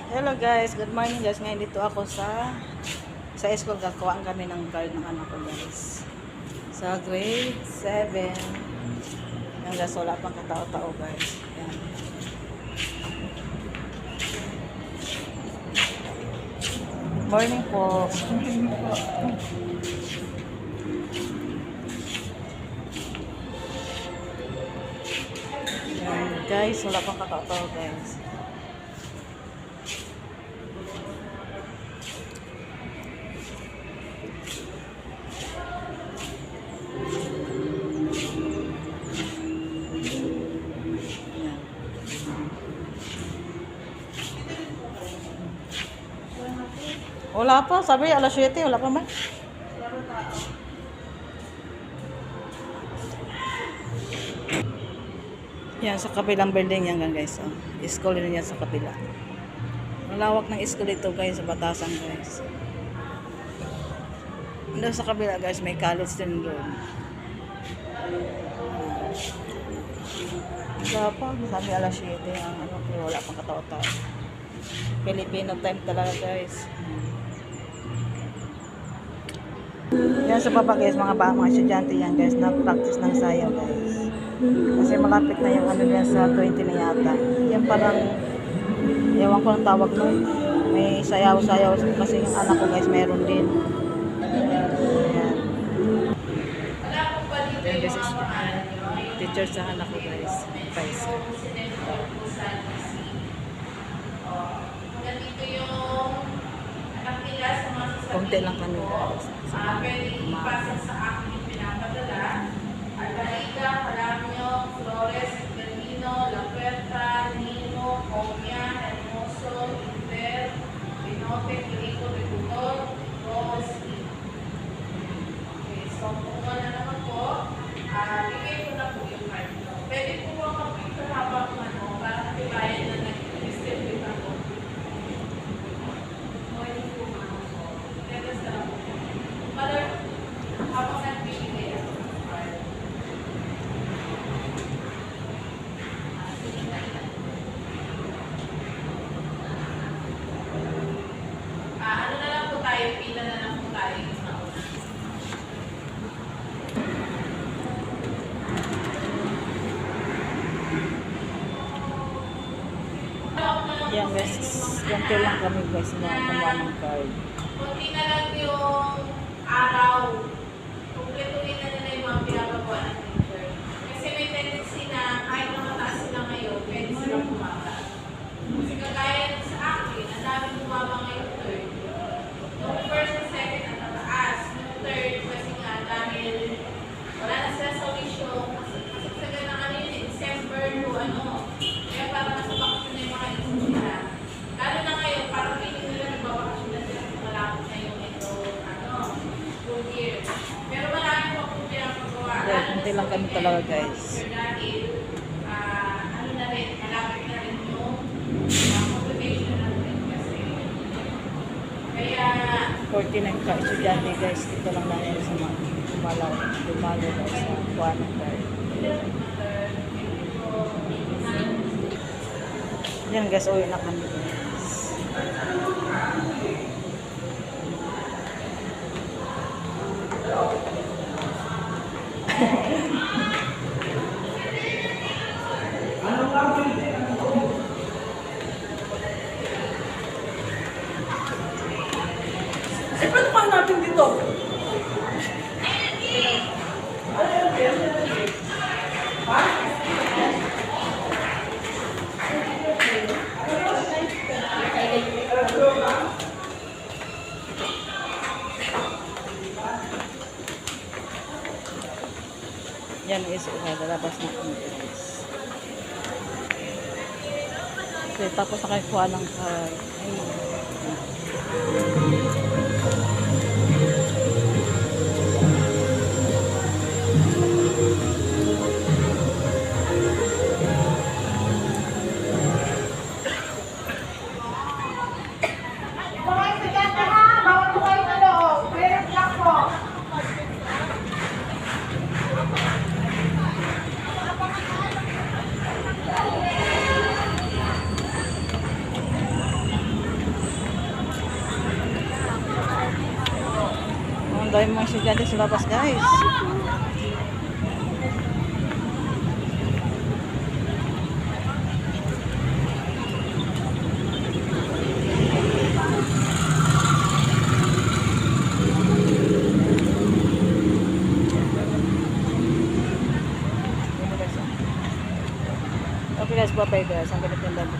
Hello guys, good morning guys. Ngayon dito ako sa school, kakuhaan kami ng card ng anak ko guys. Sa grade 7. Yan guys, wala pang katao-tao guys. Yan. Morning po. Yan guys, wala pang katao-tao guys. Wala pa, sabi alas 7, wala pa man. Yan, sa kabilang building yan guys. Oh. School din yan sa kabila. Malawak ng school ito guys, sa Batasan guys. Doon sa kabila guys, may college din doon. Wala pa, sabi alas 7, ang ano, wala pang katao-tao. Filipino time talaga guys. Yan sa baba guys, mga estudyante yan guys, nag-practice ng sayaw guys. Kasi malapit na yung ano yan sa 20 na yata. Yan parang, ewan ko ng tawag nun. May sayaw-sayaw kasi yung anak ko guys, meron din. Yan. Yan guys, is teacher sa anak ko guys. Guys. Konti lang kami guys. Pwede ipasa sa akin yung pinapadala. Alvarita, Paramio, Flores, Berlino, La Puerta, Nino, Comia, Hermoso, Inter, Pinote, Quirito, Recutor, Rose, okay, so kung na naman po, bigay ko na po yung card nyo. Pwede po ba mag-picture habang para tibayan na nag-distribute ako. Morning po mga po. Pwede sa po. Mother, habang nagbibigay ako ng card. Ano na lang po tayo, pila na lang po tayo sa una. Yan guys, konti lang kami guys na kumuha ng card. Kunti na lang yung araw. Kumpletuhin na nila yung mga pinapagawa ng teacher. Kasi may tendency na kahit na mataas sila ngayon, pwede silang bumaba. Kasi kagaya sa akin, ang dami bumaba ngayon third. Yung first and second ang tataas. Yung third, kasi nga dahil wala na sila sa wisyo. Kasi sa ganang ano yun, December to ano. Kaya parang nasa bakasyon na yung mga nila. Lalo na ngayon, parang feeling nila nagbabakasyon na sila kung malapit na yung ito, ano, school year. Pero marami po akong pinapagawa. Konti lang kami talaga guys. Dahil, ano na rin, malapit na rin yung competition natin kasi. Kaya, 49 ka estudyante guys, dito lang namin sa dumalo guys sa kuha ng card. Yan guys, uwi na kami guys. Eh, paano pa natin dito? Yan is lalabas na kami guys. Okay, tapos nakakuha ng card. Mga estudyante ha, bawal po kayo na loob. Clear block po. Dahil mga estudyante sa labas guys. Okay guys, bye bye guys. Ang galit ng